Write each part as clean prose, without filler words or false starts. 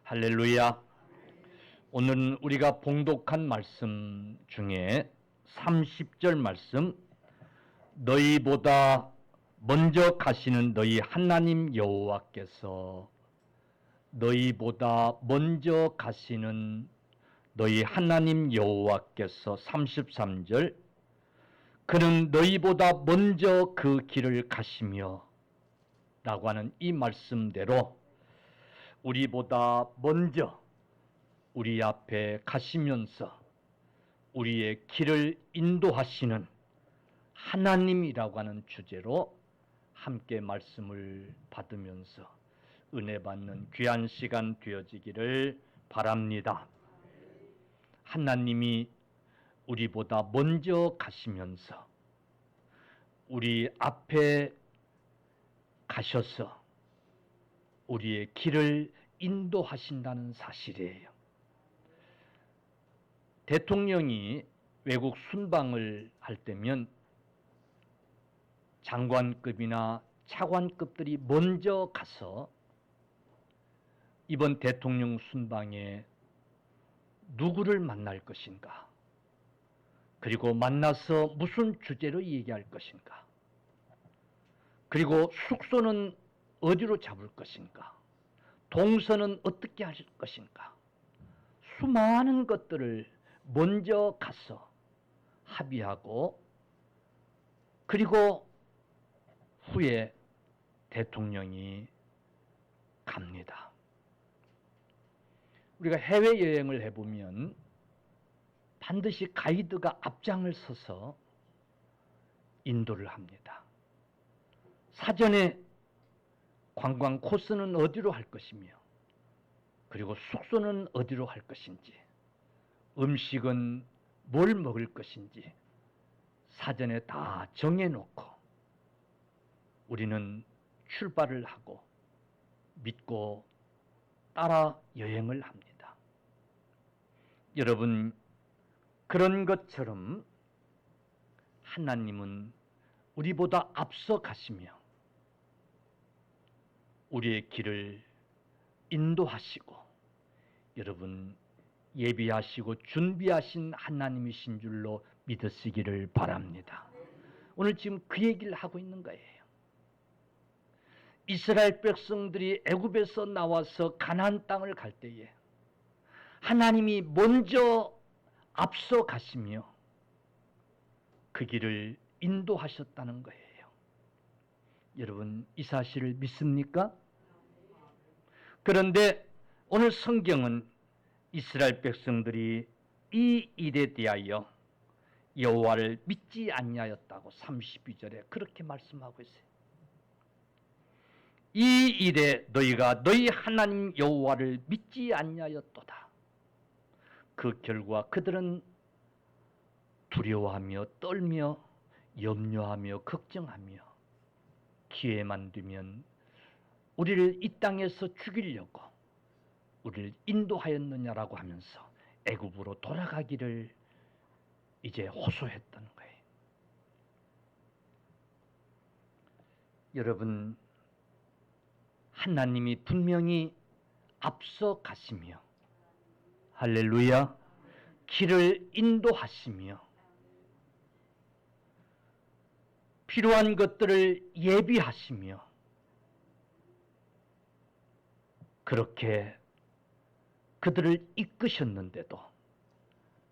할렐루야. 오늘은 우리가 봉독한 말씀 중에 30절 말씀, 너희보다 먼저 가시는 너희 하나님 여호와께서, 너희보다 먼저 가시는 너희 하나님 여호와께서 33절, 그는 너희보다 먼저 그 길을 가시며 라고 하는 이 말씀대로 우리보다 먼저 우리 앞에 가시면서 우리의 길을 인도하시는 하나님이라고 하는 주제로 함께 말씀을 받으면서 은혜 받는 귀한 시간 되어지기를 바랍니다. 하나님이 우리보다 먼저 가시면서 우리 앞에 가셔서 우리의 길을 인도하신다는 사실이에요. 대통령이 외국 순방을 할 때면 장관급이나 차관급들이 먼저 가서 이번 대통령 순방에 누구를 만날 것인가, 그리고 만나서 무슨 주제로 얘기할 것인가, 그리고 숙소는 어디로 잡을 것인가, 동선은 어떻게 하실 것인가, 수많은 것들을 먼저 가서 합의하고, 그리고 후에 대통령이 갑니다. 우리가 해외여행을 해보면 반드시 가이드가 앞장을 서서 인도를 합니다. 사전에 관광 코스는 어디로 할 것이며, 그리고 숙소는 어디로 할 것인지, 음식은 뭘 먹을 것인지 사전에 다 정해놓고 우리는 출발을 하고 믿고 따라 여행을 합니다. 여러분, 그런 것처럼 하나님은 우리보다 앞서 가시며 우리의 길을 인도하시고, 여러분 예비하시고 준비하신 하나님이신 줄로 믿으시기를 바랍니다. 오늘 지금 그 얘기를 하고 있는 거예요. 이스라엘 백성들이 애굽에서 나와서 가나안 땅을 갈 때에 하나님이 먼저 앞서 가시며 그 길을 인도하셨다는 거예요. 여러분, 이 사실을 믿습니까? 그런데 오늘 성경은 이스라엘 백성들이 이 일에 대하여 여호와를 믿지 아니하였다고 32절에 그렇게 말씀하고 있어요. 이 일에 너희가 너희 하나님 여호와를 믿지 아니하였도다. 그 결과 그들은 두려워하며 떨며 염려하며 걱정하며 기회만 되면 우리를 이 땅에서 죽이려고 우리를 인도하였느냐라고 하면서 애굽으로 돌아가기를 이제 호소했던 거예요. 여러분, 하나님이 분명히 앞서 가시며, 할렐루야, 길을 인도하시며 필요한 것들을 예비하시며 그렇게 그들을 이끄셨는데도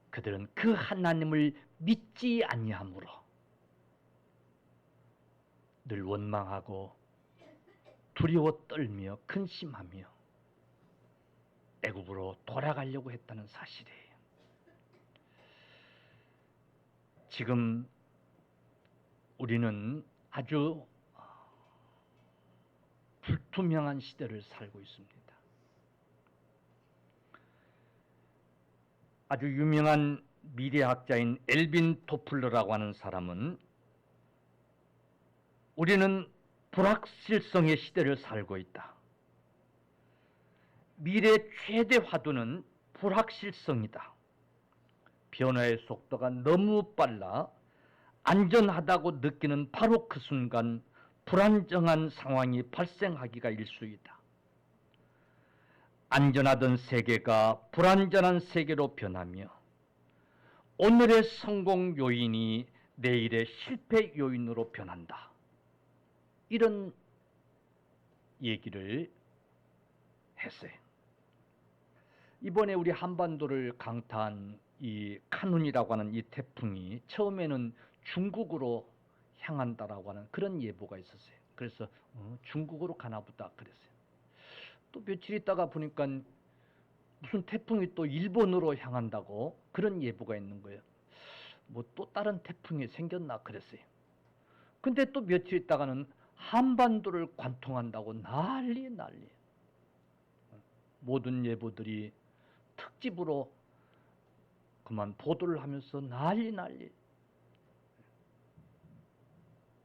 그들은 그 하나님을 믿지 아니하므로 늘 원망하고 두려워 떨며 근심하며 애굽으로 돌아가려고 했다는 사실이에요. 지금 우리는 아주 불투명한 시대를 살고 있습니다. 아주 유명한 미래학자인 엘빈 토플러라고 하는 사람은 우리는 불확실성의 시대를 살고 있다. 미래 최대 화두는 불확실성이다. 변화의 속도가 너무 빨라 안전하다고 느끼는 바로 그 순간 불안정한 상황이 발생하기가 일쑤이다. 안전하던 세계가 불안전한 세계로 변하며 오늘의 성공 요인이 내일의 실패 요인으로 변한다. 이런 얘기를 했어요. 이번에 우리 한반도를 강타한 이 카눈이라고 하는 이 태풍이 처음에는 중국으로 향한다라고 하는 그런 예보가 있었어요. 그래서 중국으로 가나 보다 그랬어요. 또 며칠 있다가 보니까 무슨 태풍이 또 일본으로 향한다고 그런 예보가 있는 거예요. 뭐 또 다른 태풍이 생겼나 그랬어요. 근데 또 며칠 있다가는 한반도를 관통한다고 난리. 모든 예보들이 특집으로 그만 보도를 하면서 난리.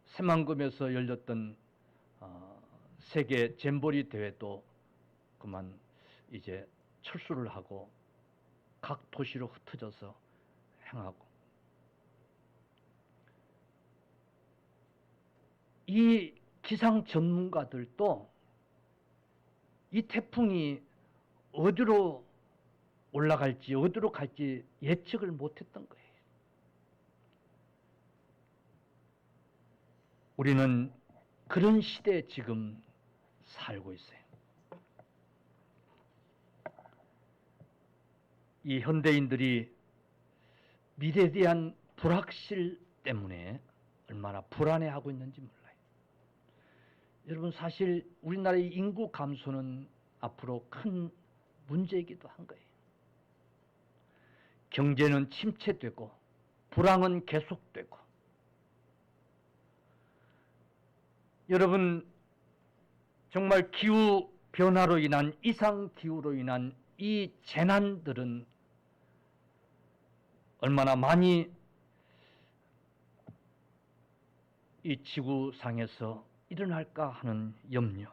새만금에서 열렸던 세계 잼버리 대회도 그만 이제 철수를 하고 각 도시로 흩어져서 행하고, 이 기상 전문가들도 이 태풍이 어디로 올라갈지 어디로 갈지 예측을 못했던 거예요. 우리는 그런 시대에 지금 살고 있어요. 이 현대인들이 미래에 대한 불확실 때문에 얼마나 불안해하고 있는지 몰라요. 여러분, 사실 우리나라의 인구 감소는 앞으로 큰 문제이기도 한 거예요. 경제는 침체되고 불황은 계속되고, 여러분 정말 기후 변화로 인한, 이상 기후로 인한 이 재난들은 얼마나 많이 이 지구상에서 일어날까 하는 염려.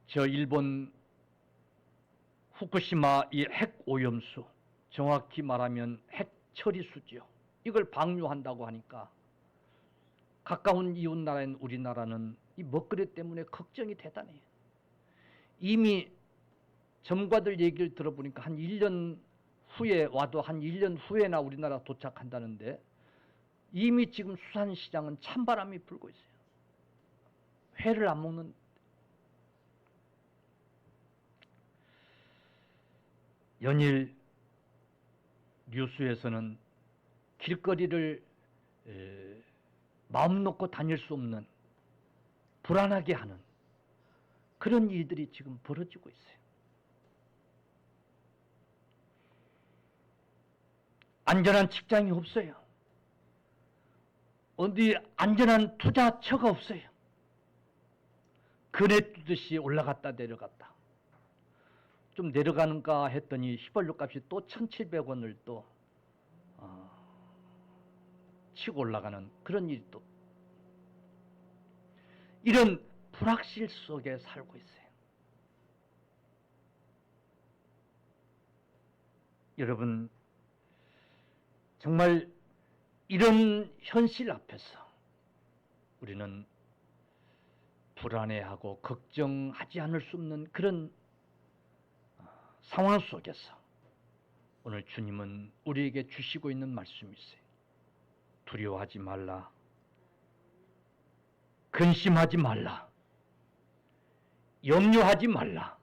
저 일본 후쿠시마 이 핵 오염수, 정확히 말하면 핵 처리수지요. 이걸 방류한다고 하니까 가까운 이웃 나라인 우리나라는 이 먹거리 때문에 걱정이 대단해요. 이미 전문가들 얘기를 들어보니까 한 1년 후에 와도 한 1년 후에나 우리나라 도착한다는데, 이미 지금 수산시장은 찬바람이 불고 있어요. 회를 안 먹는. 연일 뉴스에서는 길거리를 마음 놓고 다닐 수 없는, 불안하게 하는 그런 일들이 지금 벌어지고 있어요. 안전한 직장이 없어요. 어디 안전한 투자처가 없어요. 그네 뚜듯이 올라갔다 내려갔다. 좀 내려가는가 했더니 휘발유 값이 또 1,700원을 또 치고 올라가는 그런 일이 또, 이런 불확실 속에 살고 있어요. 여러분, 정말 이런 현실 앞에서 우리는 불안해하고 걱정하지 않을 수 없는 그런 상황 속에서 오늘 주님은 우리에게 주시고 있는 말씀이 있어요. 두려워하지 말라. 근심하지 말라. 염려하지 말라.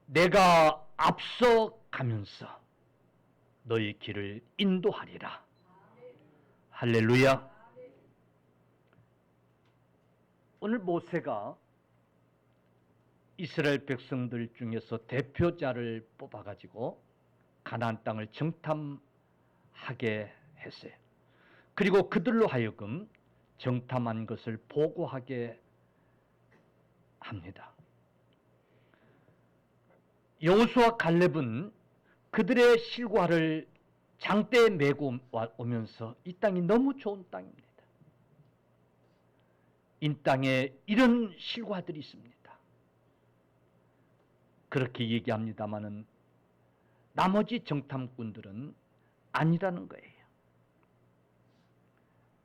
내가 앞서 가면서 너희 길을 인도하리라. 할렐루야. 오늘 모세가 이스라엘 백성들 중에서 대표자를 뽑아가지고 가나안 땅을 정탐하게 했어요. 그리고 그들로 하여금 정탐한 것을 보고하게 합니다. 여호수아 갈렙은 그들의 실과를 장대에 메고 오면서 이 땅이 너무 좋은 땅입니다. 이 땅에 이런 실과들이 있습니다. 그렇게 얘기합니다마는 나머지 정탐꾼들은 아니라는 거예요.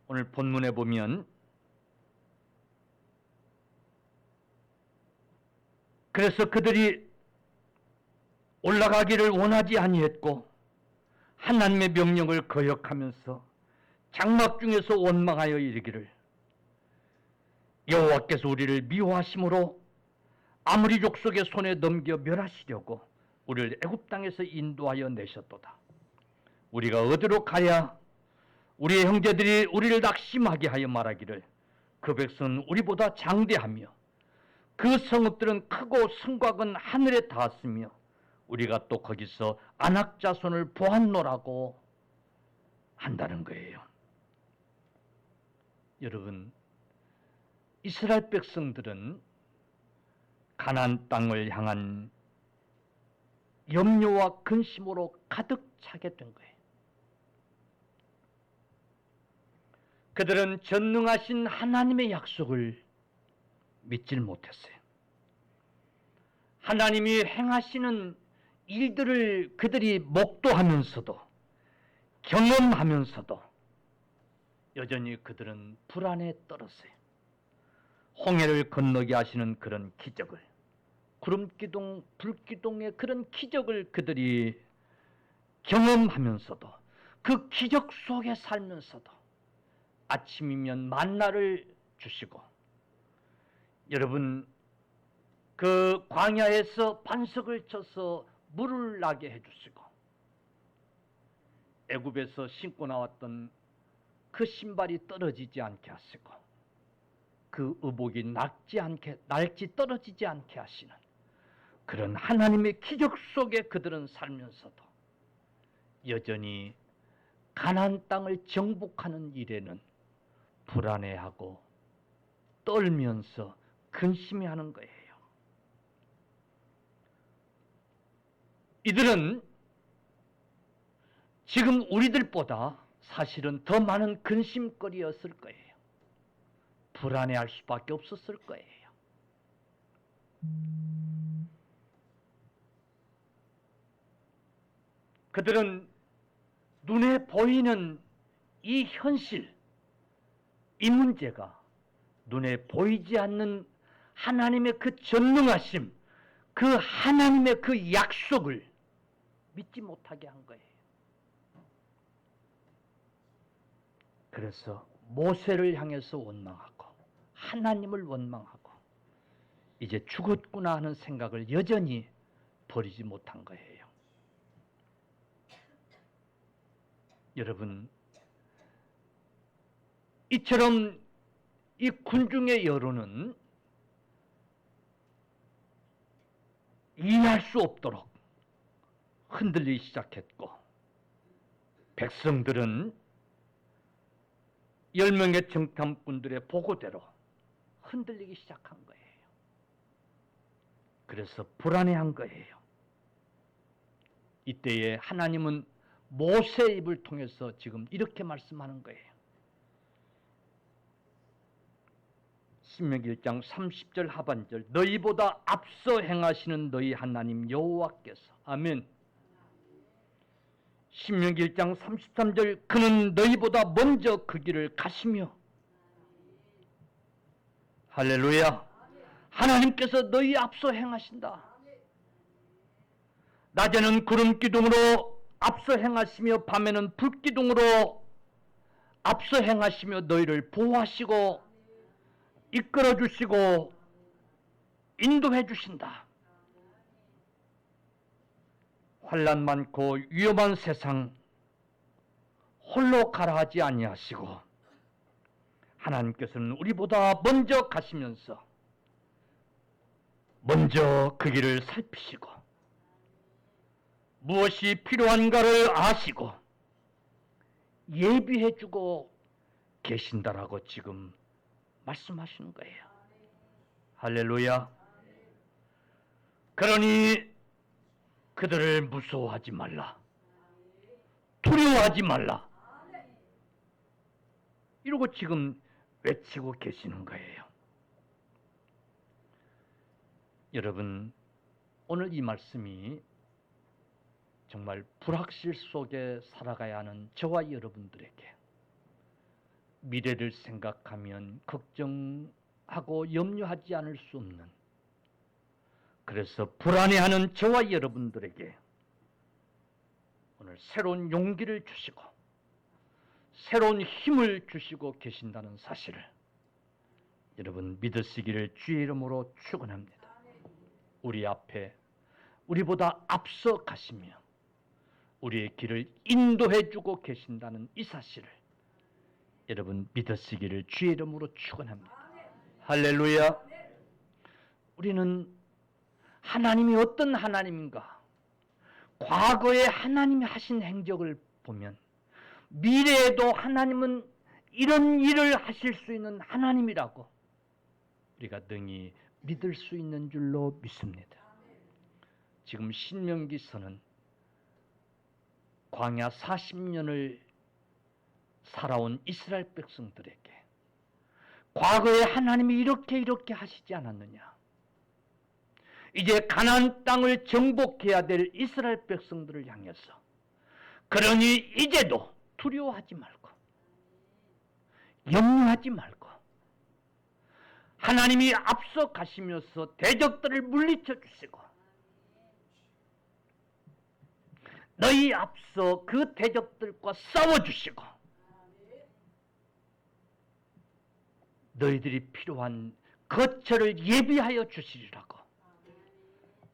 오늘 본문에 보면 그래서 그들이 올라가기를 원하지 아니했고 하나님의 명령을 거역하면서 장막 중에서 원망하여 이르기를 여호와께서 우리를 미워하심으로 아무리 족속의 손에 넘겨 멸하시려고 우리를 애굽 땅에서 인도하여 내셨도다. 우리가 어디로 가야 우리의 형제들이 우리를 낙심하게 하여 말하기를 그 백성은 우리보다 장대하며 그 성읍들은 크고 성곽은 하늘에 닿았으며 우리가 또 거기서 아낙 자손을 보았노라고 한다는 거예요. 여러분, 이스라엘 백성들은 가나안 땅을 향한 염려와 근심으로 가득 차게 된 거예요. 그들은 전능하신 하나님의 약속을 믿질 못했어요. 하나님이 행하시는 일들을 그들이 목도하면서도 경험하면서도 여전히 그들은 불안에 떨었어요. 홍해를 건너게 하시는 그런 기적을, 구름기둥, 불기둥의 그런 기적을 그들이 경험하면서도 그 기적 속에 살면서도 아침이면 만나를 주시고, 여러분 그 광야에서 반석을 쳐서 물을 나게 해주시고, 애굽에서 신고 나왔던 그 신발이 떨어지지 않게 하시고, 그 의복이 날지 떨어지지 않게 하시는 그런 하나님의 기적 속에 그들은 살면서도 여전히 가나안 땅을 정복하는 일에는 불안해하고 떨면서 근심해하는 거예요. 이들은 지금 우리들보다 사실은 더 많은 근심거리였을 거예요. 불안해할 수밖에 없었을 거예요. 그들은 눈에 보이는 이 현실, 이 문제가 눈에 보이지 않는 하나님의 그 전능하심, 그 하나님의 그 약속을 믿지 못하게 한 거예요. 그래서 모세를 향해서 원망하고 하나님을 원망하고 이제 죽었구나 하는 생각을 여전히 버리지 못한 거예요. 여러분, 이처럼 이 군중의 여론은 이해할 수 없도록 흔들리기 시작했고, 백성들은 10명의 정탐꾼들의 보고대로 흔들리기 시작한 거예요. 그래서 불안해한 거예요. 이때에 하나님은 모세의 입을 통해서 지금 이렇게 말씀하는 거예요. 신명기 1장 30절 하반절, 너희보다 앞서 행하시는 너희 하나님 여호와께서, 아멘. 신명기 1장 33절, 그는 너희보다 먼저 그 길을 가시며, 할렐루야. 하나님께서 너희 앞서 행하신다. 낮에는 구름 기둥으로 앞서 행하시며 밤에는 불 기둥으로 앞서 행하시며 너희를 보호하시고 이끌어 주시고 인도해 주신다. 환난 많고 위험한 세상 홀로 가라 하지 아니하시고 하나님께서는 우리보다 먼저 가시면서 먼저 그 길을 살피시고 무엇이 필요한가를 아시고 예비해 주고 계신다라고 지금 말씀하시는 거예요. 할렐루야. 그러니 그들을 무서워하지 말라. 두려워하지 말라. 이러고 지금 외치고 계시는 거예요. 여러분, 오늘 이 말씀이 정말 불확실 속에 살아가야 하는 저와 여러분들에게 미래를 생각하면 걱정하고 염려하지 않을 수 없는 그래서 불안해하는 저와 여러분들에게 오늘 새로운 용기를 주시고 새로운 힘을 주시고 계신다는 사실을 여러분 믿으시기를 주의 이름으로 축원합니다. 우리 앞에 우리보다 앞서 가시며 우리의 길을 인도해 주고 계신다는 이 사실을 여러분 믿으시기를 주의 이름으로 축원합니다. 할렐루야. 우리는 하나님이 어떤 하나님인가, 과거에 하나님이 하신 행적을 보면 미래에도 하나님은 이런 일을 하실 수 있는 하나님이라고 우리가 능히 믿을 수 있는 줄로 믿습니다. 지금 신명기서는 광야 40년을 살아온 이스라엘 백성들에게 과거에 하나님이 이렇게 하시지 않았느냐, 이제 가나안 땅을 정복해야 될 이스라엘 백성들을 향해서 그러니 이제도 두려워하지 말고 염려하지 말고 하나님이 앞서 가시면서 대적들을 물리쳐 주시고 너희 앞서 그 대적들과 싸워주시고 너희들이 필요한 거처를 예비하여 주시리라고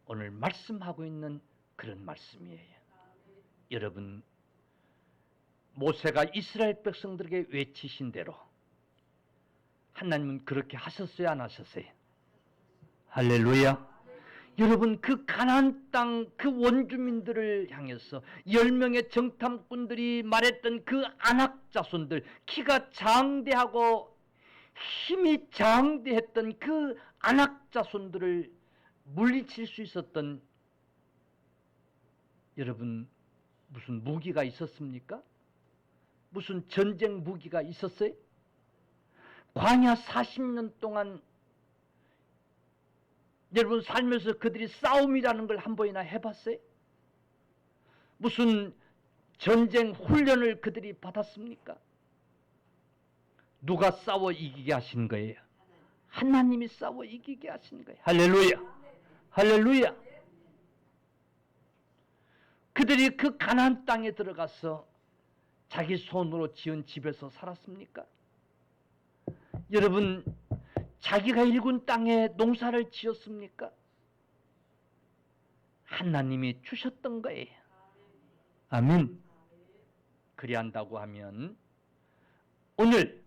오늘 말씀하고 있는 그런 말씀이에요. 여러분, 모세가 이스라엘 백성들에게 외치신 대로 하나님은 그렇게 하셨어요, 안 하셨어요? 할렐루야. 여러분, 그 가나안 땅 그 원주민들을 향해서 10명의 정탐꾼들이 말했던 그 아낙 자손들, 키가 장대하고 힘이 장대했던 그 아낙 자손들을 물리칠 수 있었던, 여러분, 무슨 무기가 있었습니까? 무슨 전쟁 무기가 있었어요? 광야 40년 동안 여러분 살면서 그들이 싸움이라는 걸 한 번이나 해봤어요? 무슨 전쟁 훈련을 그들이 받았습니까? 누가 싸워 이기게 하신 거예요? 하나님이 싸워 이기게 하신 거예요. 할렐루야. 할렐루야. 그들이 그 가나안 땅에 들어가서 자기 손으로 지은 집에서 살았습니까? 여러분, 자기가 일군 땅에 농사를 지었습니까? 하나님이 주셨던 거예요. 아멘. 그리한다고 하면 오늘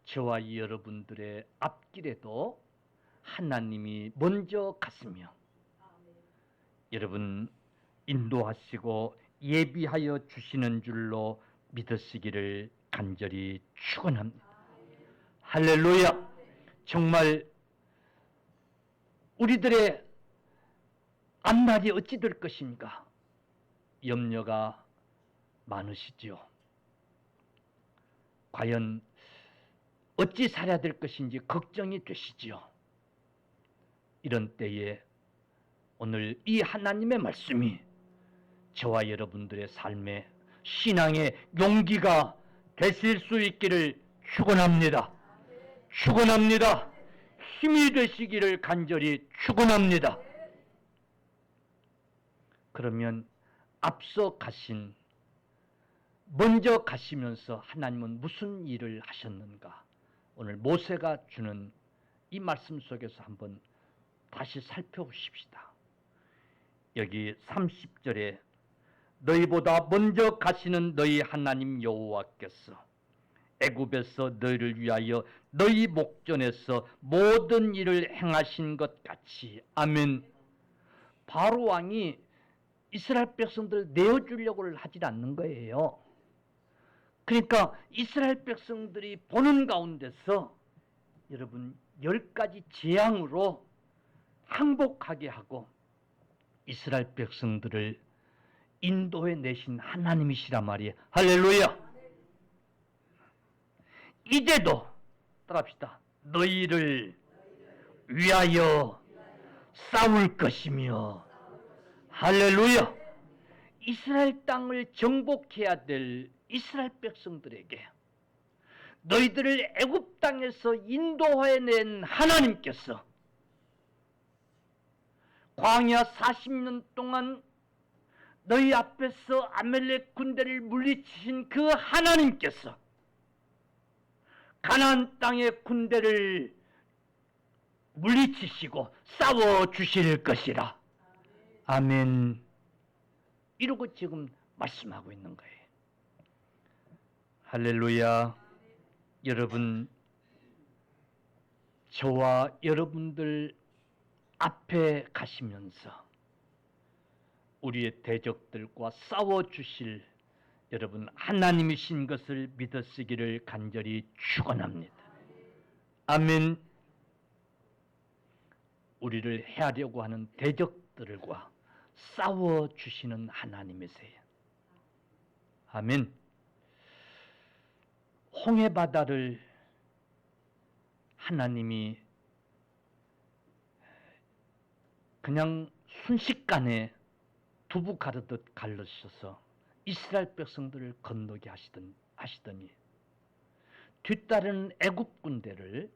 저와 여러분들의 앞길에도 하나님이 먼저 갔으며 여러분 인도하시고 예비하여 주시는 줄로 믿으시기를 간절히 축원합니다. 할렐루야. 정말 우리들의 앞날이 어찌 될 것인가 염려가 많으시지요. 과연 어찌 살아야 될 것인지 걱정이 되시지요. 이런 때에 오늘 이 하나님의 말씀이 저와 여러분들의 삶에 신앙의 용기가 되실 수 있기를 축원합니다. 축원합니다. 힘이 되시기를 간절히 축원합니다. 그러면 앞서 가신, 먼저 가시면서 하나님은 무슨 일을 하셨는가? 오늘 모세가 주는 이 말씀 속에서 한번 다시 살펴보십시다. 여기 30절에 너희보다 먼저 가시는 너희 하나님 여호와께서 애굽에서 너희를 위하여 너희 목전에서 모든 일을 행하신 것 같이. 아멘. 바로 왕이 이스라엘 백성들을 내어주려고 하지 않는 거예요. 그러니까 이스라엘 백성들이 보는 가운데서 여러분 10가지 재앙으로 항복하게 하고 이스라엘 백성들을 인도해 내신 하나님이시란 말이에요. 할렐루야. 이제도 따라합시다. 너희를 위하여 싸울 것이며. 할렐루야. 이스라엘 땅을 정복해야 될 이스라엘 백성들에게 너희들을 애굽 땅에서 인도해 낸 하나님께서 광야 40년 동안 너희 앞에서 아말렉 군대를 물리치신 그 하나님께서 가나안 땅의 군대를 물리치시고 싸워주실 것이라. 아멘. 이러고 지금 말씀하고 있는 거예요. 할렐루야. 여러분, 저와 여러분들 앞에 가시면서 우리의 대적들과 싸워주실 여러분 하나님이신 것을 믿으시기를 간절히 축원합니다. 아멘. 우리를 해하려고 하는 대적들과 싸워주시는 하나님이세요. 아멘. 홍해바다를 하나님이 그냥 순식간에 두부 가르듯 갈르셔서 이스라엘 백성들을 건너게 하시더니 뒤따르는 애굽 군대를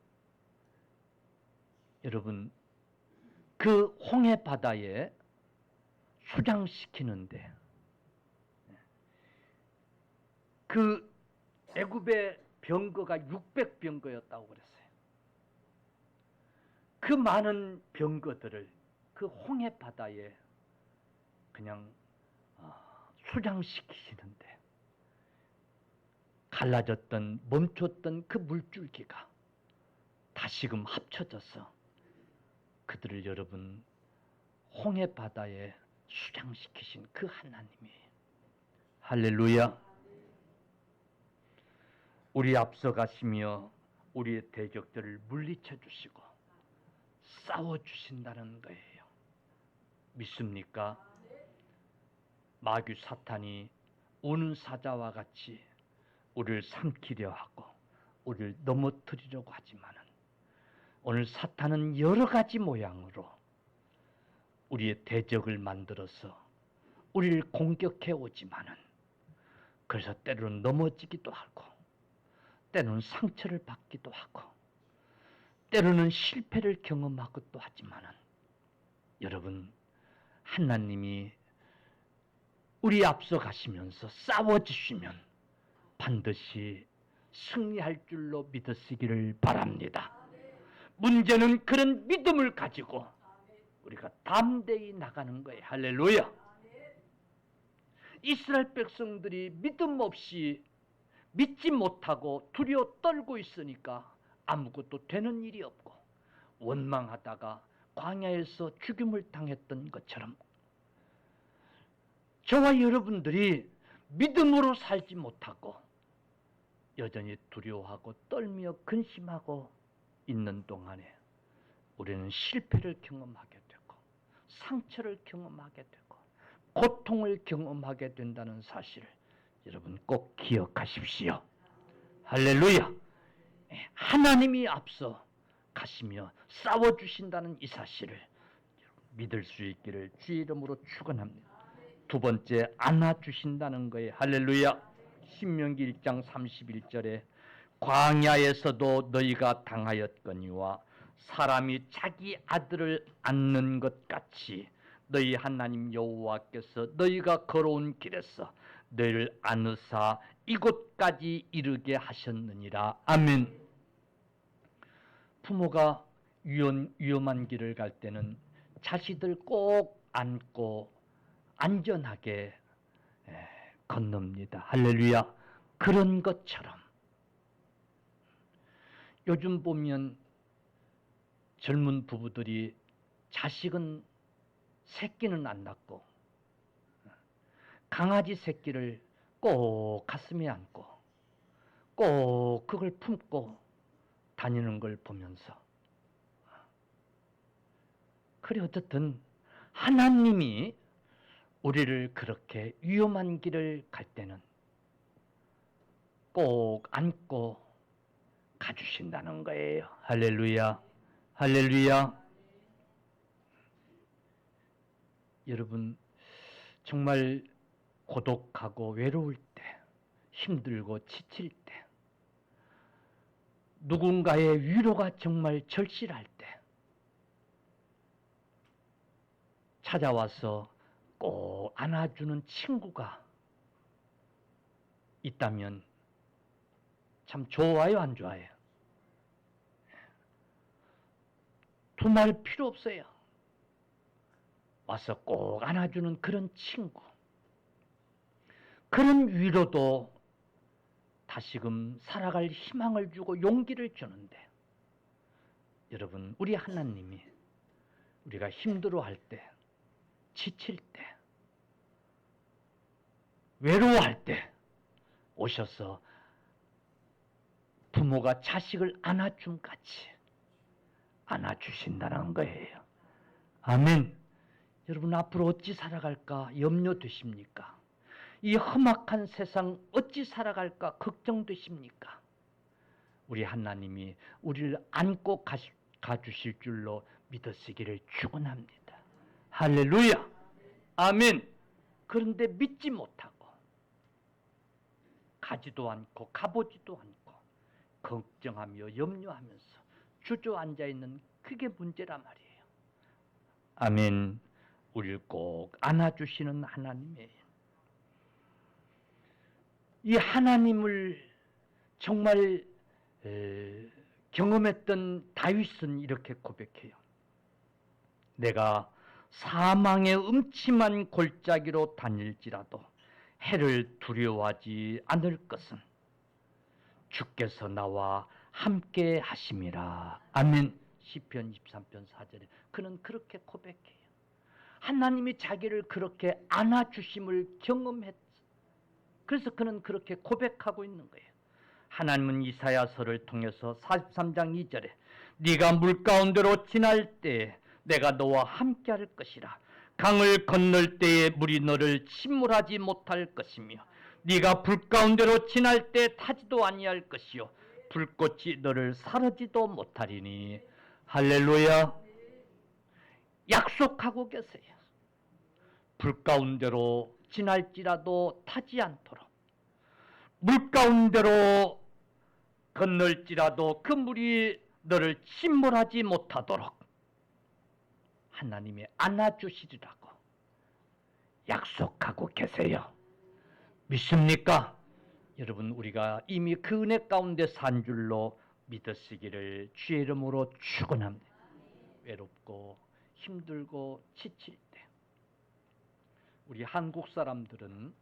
여러분 그 홍해바다에 수장시키는데 그 애굽의 병거가 600병거였다고 그랬어요. 그 많은 병거들을 그 홍해바다에 그냥 수장시키시는데 갈라졌던 멈췄던 그 물줄기가 다시금 합쳐져서 그들을 여러분 홍해바다에 수장시키신 그 하나님이 할렐루야. 우리 앞서가시며 우리의 대적들을 물리쳐 주시고 싸워주신다는 거예요. 믿습니까? 마귀 사탄이 우는 사자와 같이 우리를 삼키려 하고 우리를 넘어뜨리려고 하지만은 오늘 사탄은 여러 가지 모양으로 우리의 대적을 만들어서 우리를 공격해 오지만은 그래서 때로는 넘어지기도 하고 때로는 상처를 받기도 하고 때로는 실패를 경험하기도 하지만은 여러분 하나님이 우리 앞서 가시면서 싸워주시면 반드시 승리할 줄로 믿으시기를 바랍니다. 문제는 그런 믿음을 가지고 우리가 담대히 나가는 거예요. 할렐루야. 이스라엘 백성들이 믿음 없이 믿지 못하고 두려워 떨고 있으니까 아무것도 되는 일이 없고 원망하다가 광야에서 죽임을 당했던 것처럼 저와 여러분들이 믿음으로 살지 못하고 여전히 두려워하고 떨며 근심하고 있는 동안에 우리는 실패를 경험하게 되고 상처를 경험하게 되고 고통을 경험하게 된다는 사실을 여러분 꼭 기억하십시오. 할렐루야. 하나님이 앞서 가시며 싸워주신다는 이 사실을 믿을 수 있기를 주의 이름으로 축원합니다. 두 번째, 안아주신다는 거예요. 할렐루야. 신명기 1장 31절에 광야에서도 너희가 당하였거니와 사람이 자기 아들을 안는 것 같이 너희 하나님 여호와께서 너희가 걸어온 길에서 너희를 안으사 이곳까지 이르게 하셨느니라. 아멘. 부모가 위험한 길을 갈 때는 자식들 꼭 안고 안전하게 건넙니다. 할렐루야. 그런 것처럼 요즘 보면 젊은 부부들이 자식은 새끼는 안 낳고 강아지 새끼를 꼭 가슴에 안고 꼭 그걸 품고 다니는 걸 보면서 그래 어쨌든 하나님이 우리를 그렇게 위험한 길을 갈 때는 꼭 안고 가주신다는 거예요. 할렐루야. 할렐루야. 여러분 정말 고독하고 외로울 때 힘들고 지칠 때 누군가의 위로가 정말 절실할 때 찾아와서 꼭 안아주는 친구가 있다면 참 좋아요, 안 좋아요? 두말 필요 없어요. 와서 꼭 안아주는 그런 친구, 그런 위로도 다시금 살아갈 희망을 주고 용기를 주는데, 여러분, 우리 하나님이 우리가 힘들어할 때, 지칠 때, 외로워할 때 오셔서 부모가 자식을 안아줌 같이 안아주신다는 거예요. 아멘. 여러분, 앞으로 어찌 살아갈까 염려되십니까? 이 험악한 세상 어찌 살아갈까 걱정되십니까? 우리 하나님이 우리를 안고 가주실 줄로 믿으시기를 축원합니다. 할렐루야. 아멘. 그런데 믿지 못하고 가지도 않고 가보지도 않고 걱정하며 염려하면서 주저앉아 있는 그게 문제란 말이에요. 아멘. 우리를 꼭 안아주시는 하나님이에요. 이 하나님을 정말 경험했던 다윗은 이렇게 고백해요. 내가 사망의 음침한 골짜기로 다닐지라도 해를 두려워하지 않을 것은 주께서 나와 함께 하심이라. 아멘. 시편 23편 4절에 그는 그렇게 고백해요. 하나님이 자기를 그렇게 안아주심을 경험했어. 그래서 그는 그렇게 고백하고 있는 거예요. 하나님은 이사야서를 통해서 43장 2절에 네가 물 가운데로 지날 때에 내가 너와 함께 할 것이라. 강을 건널 때에 물이 너를 침몰하지 못할 것이며 네가 불 가운데로 지날 때 타지도 아니할 것이요 불꽃이 너를 사르지도 못하리니. 할렐루야. 약속하고 계세요. 불 가운데로 지날지라도 타지 않도록, 물 가운데로 건널지라도 그 물이 너를 침몰하지 못하도록 하나님이 안아주시리라고 약속하고 계세요. 믿습니까? 여러분, 우리가 이미 그 은혜 가운데 산 줄로 믿으시기를 주의 이름으로 축원합니다. 외롭고 힘들고 지칠 때 우리 한국 사람들은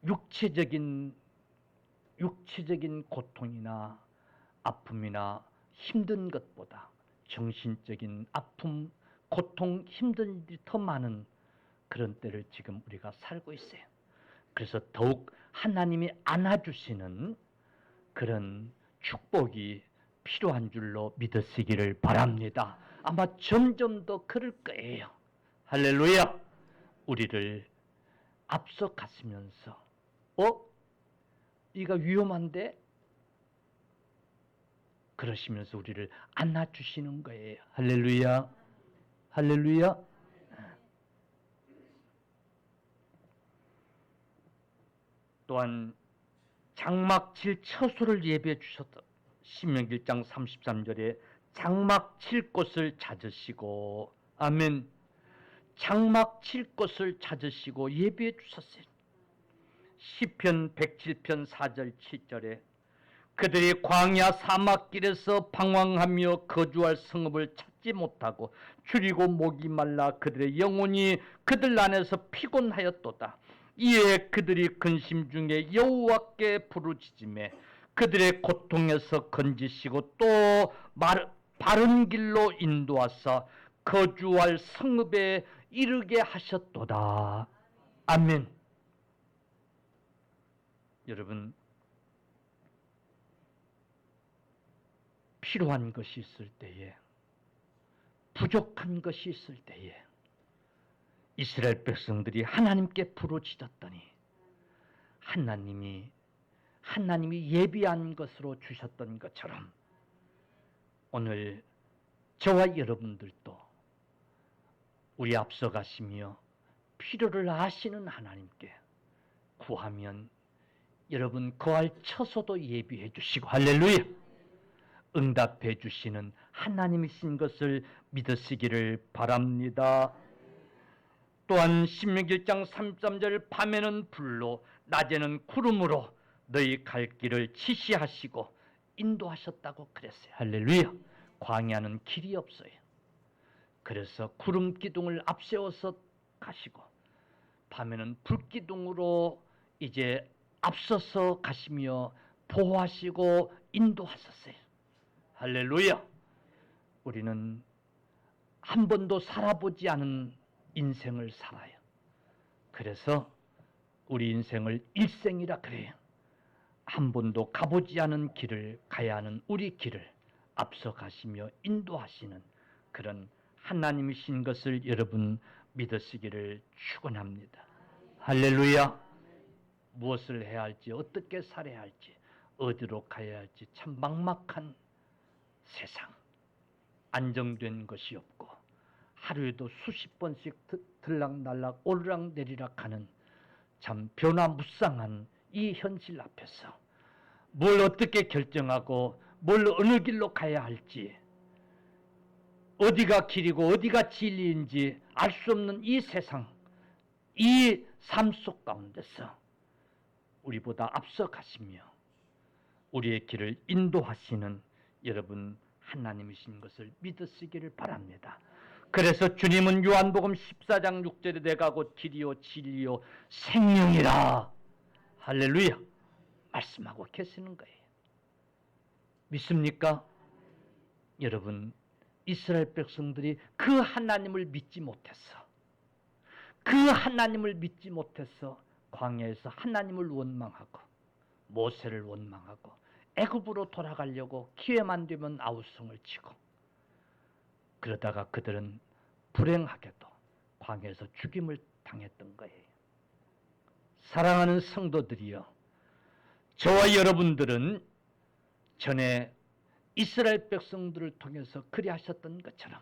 육체적인 고통이나 아픔이나 힘든 것보다 정신적인 아픔, 고통, 힘든 일이 더 많은 그런 때를 지금 우리가 살고 있어요. 그래서 더욱 하나님이 안아주시는 그런 축복이 필요한 줄로 믿으시기를 바랍니다. 아마 점점 더 그럴 거예요. 할렐루야. 우리를 앞서 가시면서 이가 위험한데? 그러시면서 우리를 안아주시는 거예요. 할렐루야. 할렐루야. 또한 장막 칠 처소를 예배해 주셨다. 신명기 1장 33절에 장막 칠 곳을 찾으시고, 아멘. 장막 칠 곳을 찾으시고 예배해 주셨어요. 시편 107편 4절 7절에 그들이 광야 사막길에서 방황하며 거주할 성읍을 찾지 못하고 줄이고 목이 말라 그들의 영혼이 그들 안에서 피곤하였도다. 이에 그들이 근심 중에 여호와께 부르짖으매 그들의 고통에서 건지시고 또 바른 길로 인도하사 거주할 성읍에 이르게 하셨도다. 아멘. 여러분, 필요한 것이 있을 때에, 부족한 것이 있을 때에 이스라엘 백성들이 하나님께 부르짖었더니 하나님이 예비한 것으로 주셨던 것처럼 오늘 저와 여러분들도 우리 앞서 가시며 필요를 아시는 하나님께 구하면 여러분 거할 처소도 예비해 주시고, 할렐루야. 응답해 주시는 하나님이신 것을 믿으시기를 바랍니다. 또한 신명기 1장 33절 밤에는 불로 낮에는 구름으로 너희 갈 길을 지시하시고 인도하셨다고 그랬어요. 할렐루야. 광야는 길이 없어요. 그래서 구름 기둥을 앞세워서 가시고 밤에는 불기둥으로 이제 앞서서 가시며 보호하시고 인도하셨어요. 할렐루야. 우리는 한 번도 살아보지 않은 인생을 살아요. 그래서 우리 인생을 일생이라 그래요. 한 번도 가보지 않은 길을 가야 하는 우리 길을 앞서 가시며 인도하시는 그런 하나님이신 것을 여러분 믿으시기를 축원합니다. 할렐루야. 무엇을 해야 할지, 어떻게 살아야 할지, 어디로 가야 할지 참 막막한 세상. 안정된 것이 없고 하루에도 수십 번씩 들락날락 오르락내리락 하는 참 변화무쌍한 이 현실 앞에서 뭘 어떻게 결정하고 뭘 어느 길로 가야 할지, 어디가 길이고 어디가 진리인지 알 수 없는 이 세상, 이 삶 속 가운데서 우리보다 앞서 가시며 우리의 길을 인도하시는 여러분 하나님이신 것을 믿으시기를 바랍니다. 그래서 주님은 요한복음 14장 6절에 내가 곧 길이요 진리요 생명이라 할렐루야 말씀하고 계시는 거예요. 믿습니까? 여러분, 이스라엘 백성들이 그 하나님을 믿지 못했어. 그 하나님을 믿지 못해서 광야에서 하나님을 원망하고 모세를 원망하고 애굽으로 돌아가려고 기회만 되면 아우성을 치고, 그러다가 그들은 불행하게도 광야에서 죽임을 당했던 거예요. 사랑하는 성도들이여, 저와 여러분들은 전에 이스라엘 백성들을 통해서 그리하셨던 것처럼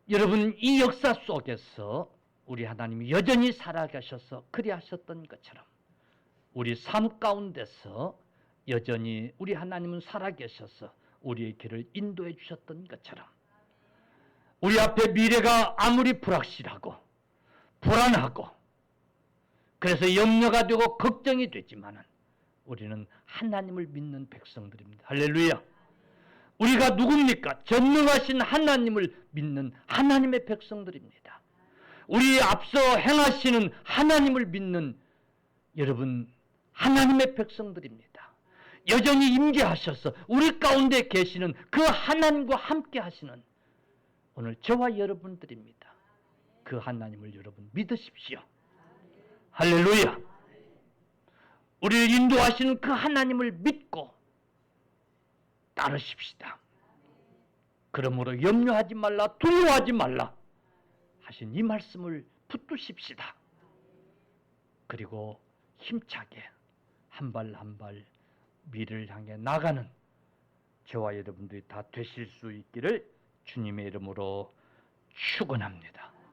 여러분 이 역사 속에서 우리 하나님이 여전히 살아계셔서 그리하셨던 것처럼 우리 삶 가운데서 여전히 우리 하나님은 살아계셔서 우리의 길을 인도해 주셨던 것처럼 우리 앞에 미래가 아무리 불확실하고 불안하고 그래서 염려가 되고 걱정이 되지만은 우리는 하나님을 믿는 백성들입니다. 할렐루야. 우리가 누굽니까? 전능하신 하나님을 믿는 하나님의 백성들입니다. 우리 앞서 행하시는 하나님을 믿는 여러분 하나님의 백성들입니다. 여전히 임재하셔서 우리 가운데 계시는 그 하나님과 함께 하시는 오늘 저와 여러분들입니다. 그 하나님을 여러분 믿으십시오. 할렐루야. 우리를 인도하시는 그 하나님을 믿고 따르십시다. 그러므로 염려하지 말라, 두려워하지 말라 하신 이 말씀을 붙드십시다. 그리고 힘차게 한 발 한 발 미래를 향해 나가는 저와 여러분들이 다 되실 수 있기를 주님의 이름으로 축원합니다.